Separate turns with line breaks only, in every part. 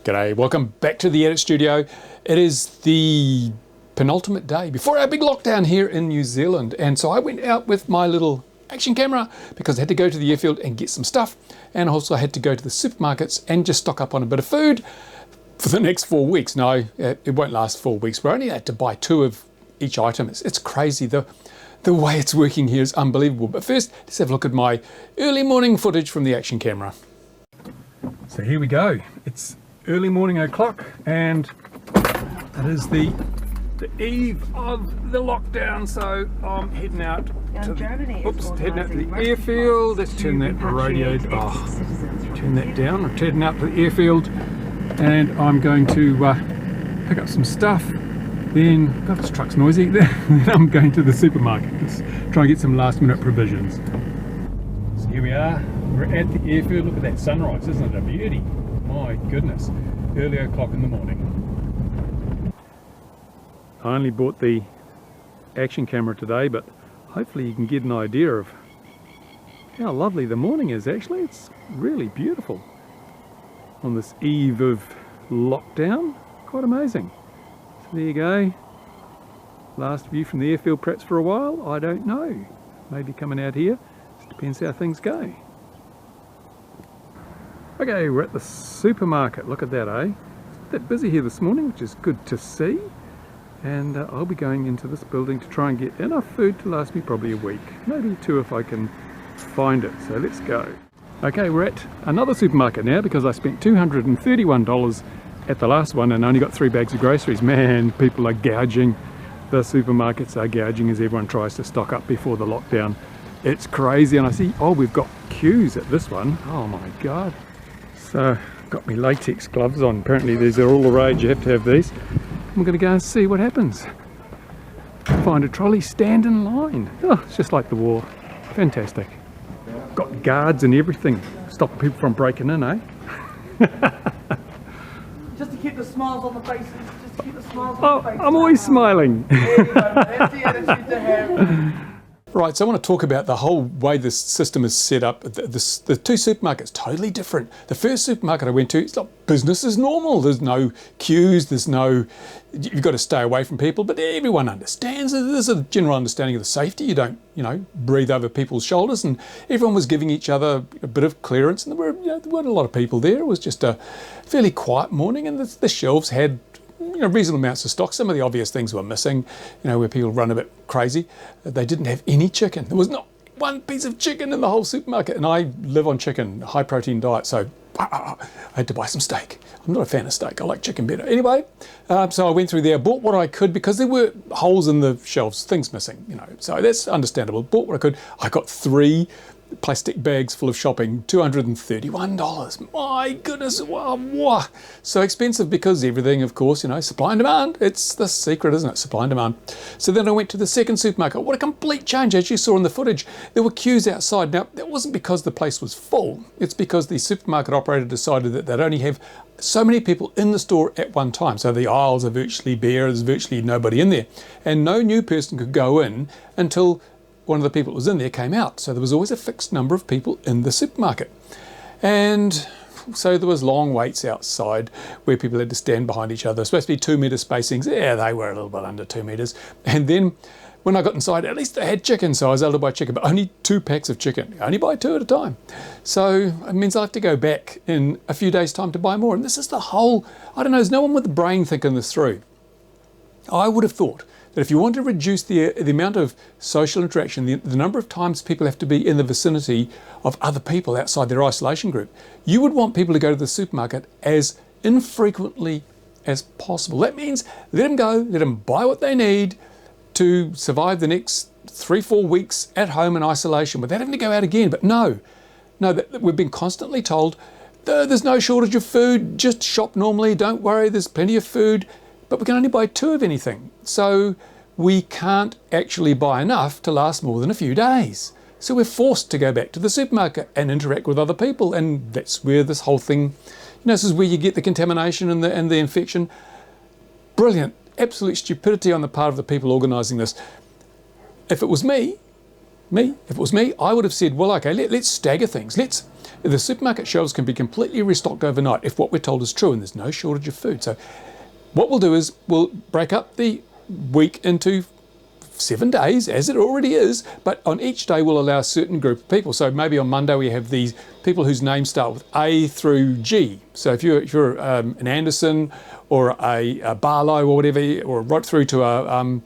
G'day, welcome back to the Edit Studio. It is the penultimate day before our big lockdown here in New Zealand. And so I went out with my little action camera because I had to go to the airfield and get some stuff. And also I had to go to the supermarkets and just stock up on a bit of food for the next 4 weeks. No, it won't last 4 weeks. We only had to buy 2 of each item. It's crazy. The way it's working here is unbelievable. But first, let's have a look at my early morning footage from the action camera. So here we go. It's early morning o'clock and it is the eve of the lockdown, so I'm heading out to the airfield. Let's turn that radio, turn that down. I'm heading out to the airfield and I'm going to pick up some stuff. Then, God, this truck's noisy. Then I'm going to the supermarket to try and get some last minute provisions. So here we are, we're at the airfield. Look at that sunrise, isn't it a beauty? My goodness, early o'clock in the morning. I only bought the action camera today, but hopefully you can get an idea of how lovely the morning is. Actually, it's really beautiful on this eve of lockdown. Quite amazing. So there you go. Last view from the airfield perhaps for a while, I don't know. Maybe coming out here, just depends how things go. Okay, we're at the supermarket. Look at that, eh? It's a bit busy here this morning, which is good to see. And I'll be going into this building to try and get enough food to last me probably a week. Maybe 2 if I can find it. So let's go. Okay, we're at another supermarket now because I spent $231 at the last one and only got 3 bags of groceries. Man, people are gouging. The supermarkets are gouging as everyone tries to stock up before the lockdown. It's crazy. And I see, oh, we've got queues at this one. Oh my God. So, got me latex gloves on. Apparently these are all the rage, you have to have these. I'm going to go and see what happens. Find a trolley, stand in line. Oh, it's just like the war. Fantastic. Got guards and everything. Stop people from breaking in, eh?
Just to keep the smiles on the faces. Just to keep the smiles on the faces.
I'm always smiling.
There you go. That's the attitude to have.
Right, so I want to talk about the whole way this system is set up. The 2 supermarkets, totally different. The first supermarket I went to, it's like business as normal. There's no queues, you've got to stay away from people, but everyone understands. There's a general understanding of the safety. You don't, breathe over people's shoulders, and everyone was giving each other a bit of clearance, and there weren't a lot of people there. It was just a fairly quiet morning, and the shelves had reasonable amounts of stock. Some of the obvious things were missing, where people run a bit crazy. They didn't have any chicken. There was not one piece of chicken in the whole supermarket, and I live on chicken, high protein diet, so I had to buy some steak. I'm not a fan of steak. I like chicken better. Anyway, so I went through there, bought what I could because there were holes in the shelves, things missing, so that's understandable. Bought what I could. I got 3 plastic bags full of shopping, $231. My goodness, wow. So expensive because everything, of course, supply and demand. It's the secret, isn't it? Supply and demand. So then I went to the second supermarket. What a complete change, as you saw in the footage. There were queues outside. Now, that wasn't because the place was full. It's because the supermarket operator decided that they'd only have so many people in the store at one time. So the aisles are virtually bare. There's virtually nobody in there. And no new person could go in until one of the people that was in there came out. So there was always a fixed number of people in the supermarket. And so there was long waits outside where people had to stand behind each other. Supposed to be 2 metre spacings. Yeah, they were a little bit under 2 metres. And then when I got inside, at least they had chicken, so I was able to buy chicken, but only 2 packs of chicken. I only buy 2 at a time. So it means I have to go back in a few days' time to buy more. And this is the whole, I don't know, there's no one with the brain thinking this through. I would have thought that if you want to reduce the amount of social interaction, the number of times people have to be in the vicinity of other people outside their isolation group, you would want people to go to the supermarket as infrequently as possible. That means let them go, let them buy what they need to survive the next 3-4 weeks at home in isolation without having to go out again. But no, we've been constantly told there's no shortage of food, just shop normally, don't worry, there's plenty of food. But we can only buy 2 of anything. So we can't actually buy enough to last more than a few days. So we're forced to go back to the supermarket and interact with other people. And that's where this whole thing, this is where you get the contamination and the infection. Brilliant, absolute stupidity on the part of the people organising this. If it was me, If it was me, I would have said, well, okay, let's stagger things. The supermarket shelves can be completely restocked overnight if what we're told is true and there's no shortage of food. So what we'll do is we'll break up the week into 7 days, as it already is, but on each day we'll allow a certain group of people. So maybe on Monday we have these people whose names start with A through G. So if you're an Anderson or a Barlow or whatever, or right through to a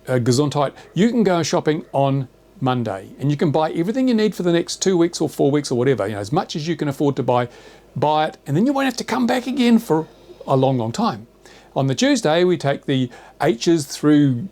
Gesundheit, you can go shopping on Monday and you can buy everything you need for the next 2 weeks or 4 weeks or whatever, as much as you can afford to buy it, and then you won't have to come back again for a long time. On the Tuesday we take the H's through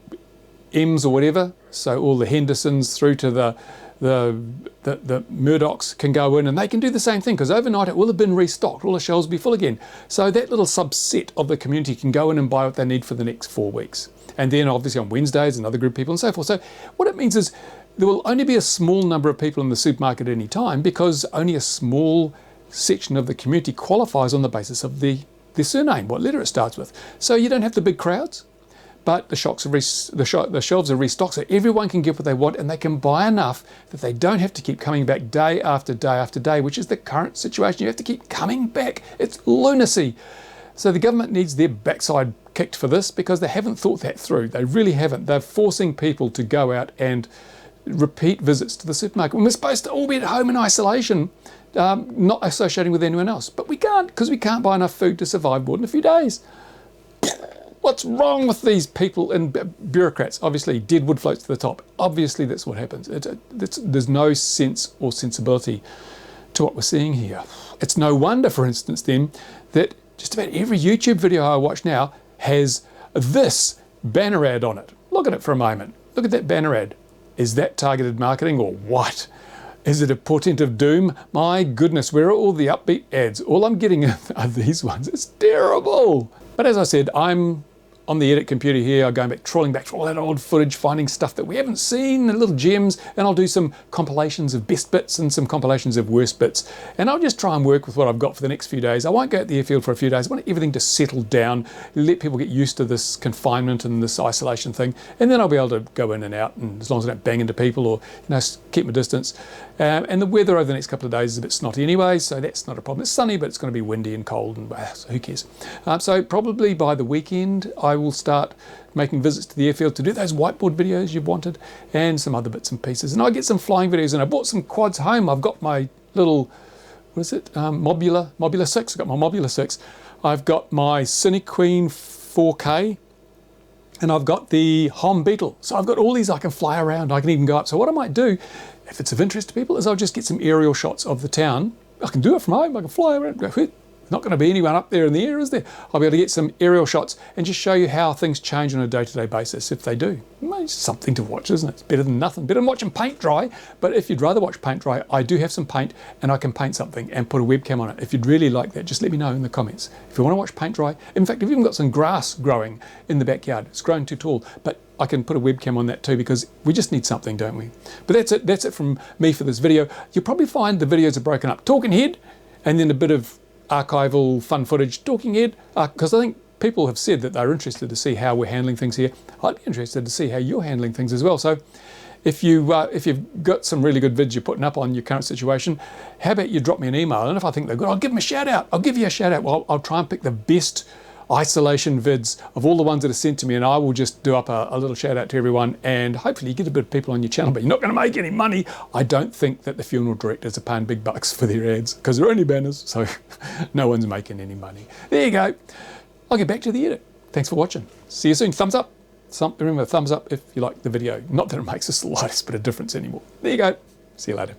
M's or whatever, so all the Hendersons through to the Murdochs can go in and they can do the same thing, because overnight it will have been restocked, all the shelves will be full again. So that little subset of the community can go in and buy what they need for the next 4 weeks. And then obviously on Wednesdays another group of people and so forth. So what it means is there will only be a small number of people in the supermarket at any time, because only a small section of the community qualifies on the basis of their surname, what letter it starts with. So you don't have the big crowds, but the shelves are restocked, so everyone can get what they want and they can buy enough that they don't have to keep coming back day after day after day, which is the current situation. You have to keep coming back. It's lunacy. So the government needs their backside kicked for this, because they haven't thought that through. They really haven't. They're forcing people to go out and repeat visits to the supermarket when we're supposed to all be at home in isolation, not associating with anyone else. But we can't, because we can't buy enough food to survive more than a few days. What's wrong with these people and bureaucrats? Obviously, deadwood floats to the top. Obviously, that's what happens. There's no sense or sensibility to what we're seeing here. It's no wonder, for instance, then, that just about every YouTube video I watch now has this banner ad on it. Look at it for a moment. Look at that banner ad. Is that targeted marketing or what? Is it a portent of doom? My goodness, where are all the upbeat ads? All I'm getting are these ones. It's terrible. But as I said, I'm on the edit computer here, going back, trawling back through all that old footage, finding stuff that we haven't seen, the little gems, and I'll do some compilations of best bits and some compilations of worst bits. And I'll just try and work with what I've got for the next few days. I won't go at the airfield for a few days. I want everything to settle down, let people get used to this confinement and this isolation thing, and then I'll be able to go in and out, and as long as I don't bang into people or keep my distance. And the weather over the next couple of days is a bit snotty anyway, so that's not a problem. It's sunny, but it's going to be windy and cold, and so who cares? So probably by the weekend, I will start making visits to the airfield to do those whiteboard videos you've wanted, and some other bits and pieces. And I get some flying videos, and I bought some quads home. I've got my little, what is it? Mobula 6. I've got my Mobula 6. I've got my Cinequeen 4K. And I've got the Hom Beetle. So I've got all these I can fly around. I can even go up. So what I might do, if it's of interest to people, is I'll just get some aerial shots of the town. I can do it from home. I can fly around. Not going to be anyone up there in the air, is there? I'll be able to get some aerial shots and just show you how things change on a day-to-day basis if they do. Well, it's something to watch, isn't it? It's better than nothing. Better than watching paint dry. But if you'd rather watch paint dry, I do have some paint and I can paint something and put a webcam on it. If you'd really like that, just let me know in the comments. If you want to watch paint dry, in fact, I've even got some grass growing in the backyard. It's grown too tall, but I can put a webcam on that too, because we just need something, don't we? But that's it from me for this video. You'll probably find the videos are broken up. Talking head, and then a bit of archival fun footage, talking head, because I think people have said that they're interested to see how we're handling things here. I'd be interested to see how you're handling things as well. So if you've got some really good vids you're putting up on your current situation, how about you drop me an email, and if I think they're good, I'll give them a shout out. I'll give you a shout out. Well, I'll try and pick the best isolation vids of all the ones that are sent to me, and I will just do up a little shout out to everyone, and hopefully you get a bit of people on your channel, but you're not going to make any money. I don't think that the funeral directors are paying big bucks for their ads, because they're only banners, so no one's making any money. There you go. I'll get back to the edit. Thanks for watching. See you soon. Thumbs up. Remember, thumbs up if you like the video. Not that it makes the slightest bit of difference anymore. There you go. See you later.